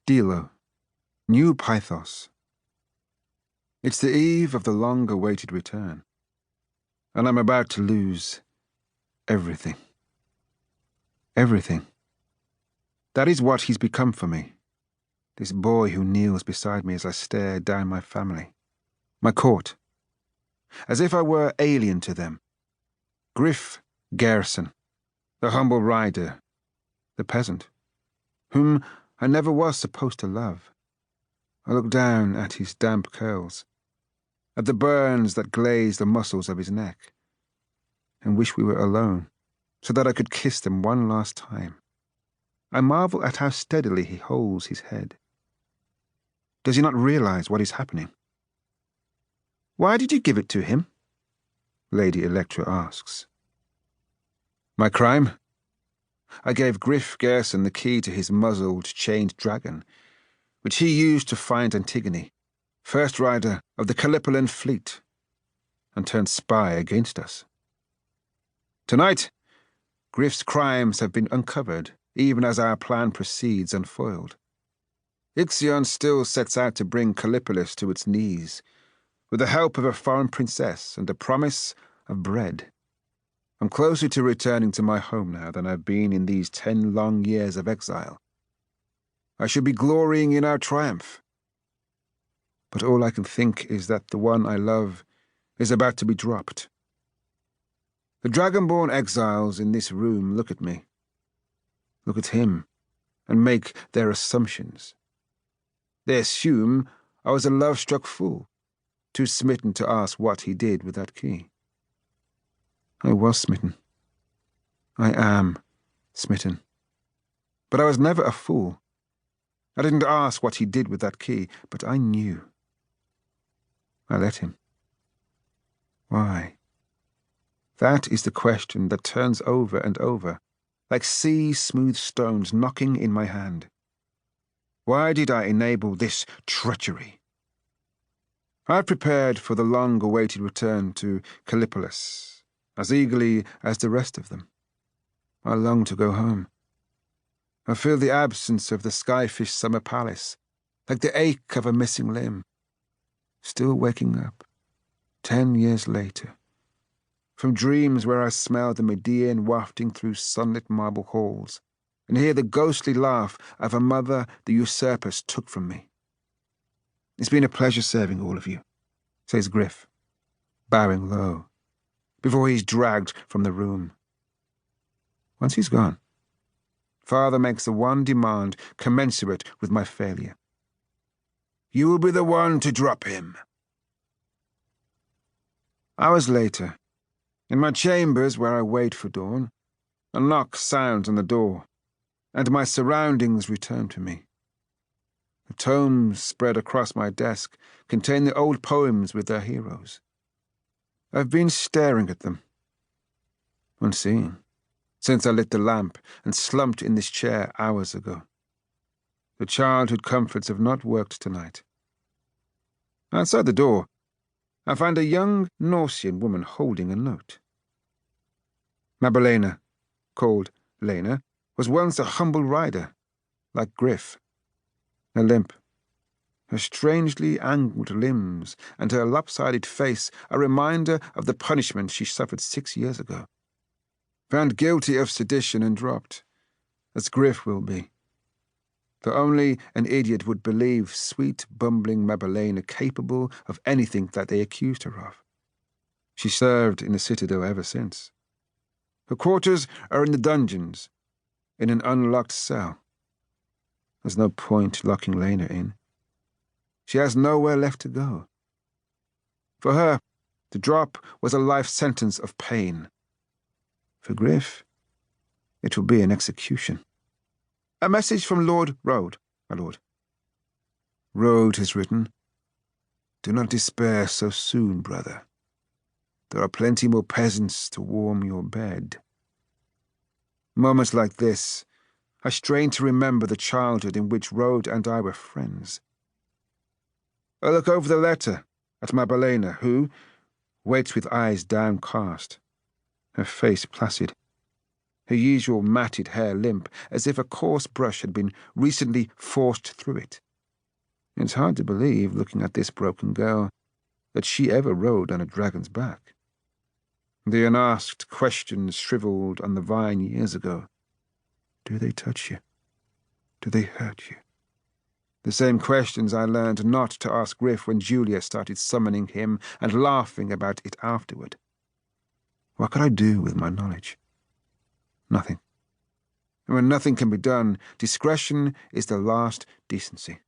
Delo, New Pythos. It's the eve of the long-awaited return, and I'm about to lose everything. Everything. That is what he's become for me, this boy who kneels beside me as I stare down my family, my court, as if I were alien to them. Griff Garrison, the humble rider, the peasant, whom I never was supposed to love. I look down at his damp curls, at the burns that glaze the muscles of his neck, and wish we were alone, so that I could kiss them one last time. I marvel at how steadily he holds his head. Does he not realize what is happening? "Why did you give it to him?" Lady Electra asks. My crime? I gave Griff Garrison the key to his muzzled, chained dragon, which he used to find Antigone, first rider of the Callipolis fleet, and turned spy against us. Tonight, Griff's crimes have been uncovered, even as our plan proceeds unfoiled. Ixion still sets out to bring Callipolis to its knees, with the help of a foreign princess and a promise of bread. I'm closer to returning to my home now than I've been in these 10 long years of exile. I should be glorying in our triumph. But all I can think is that the one I love is about to be dropped. The dragonborn exiles in this room look at me, look at him, and make their assumptions. They assume I was a love-struck fool, too smitten to ask what he did with that key. I was smitten. I am smitten. But I was never a fool. I didn't ask what he did with that key, but I knew. I let him. Why? That is the question that turns over and over, like sea-smooth stones knocking in my hand. Why did I enable this treachery? I've prepared for the long-awaited return to Callipolis, as eagerly as the rest of them. I long to go home. I feel the absence of the skyfish summer palace, like the ache of a missing limb. Still waking up, 10 years later, from dreams where I smell the Median wafting through sunlit marble halls, and hear the ghostly laugh of a mother the usurpers took from me. It's been a pleasure serving all of you, says Griff, bowing low, before he's dragged from the room. Once he's gone, Father makes the one demand commensurate with my failure. You will be the one to drop him. Hours later, in my chambers where I wait for dawn, a knock sounds on the door, and my surroundings return to me. The tomes spread across my desk contain the old poems with their heroes. I've been staring at them, unseeing, since I lit the lamp and slumped in this chair hours ago. The childhood comforts have not worked tonight. Outside the door, I find a young Norsian woman holding a note. Mabelena, called Lena, was once a humble rider, like Griff. Her limp, her strangely angled limbs, and her lopsided face a reminder of the punishment she suffered 6 years ago. Found guilty of sedition and dropped, as Griff will be. Though only an idiot would believe sweet, bumbling Mabelena capable of anything that they accused her of. She served in the citadel ever since. Her quarters are in the dungeons, in an unlocked cell. There's no point locking Lena in. She has nowhere left to go. For her, the drop was a life sentence of pain. For Griff, it will be an execution. A message from Lord Rode, my lord. Rode has written, "Do not despair so soon, brother. There are plenty more peasants to warm your bed." Moments like this, I strain to remember the childhood in which Rode and I were friends. I look over the letter at Mabelena, who waits with eyes downcast, her face placid. her usual matted hair limp, as if a coarse brush had been recently forced through it. It's hard to believe, looking at this broken girl, that she ever rode on a dragon's back. The unasked questions shriveled on the vine years ago. Do they touch you? Do they hurt you? The same questions I learned not to ask Griff when Julia started summoning him and laughing about it afterward. What could I do with my knowledge? Nothing. And when nothing can be done, discretion is the last decency.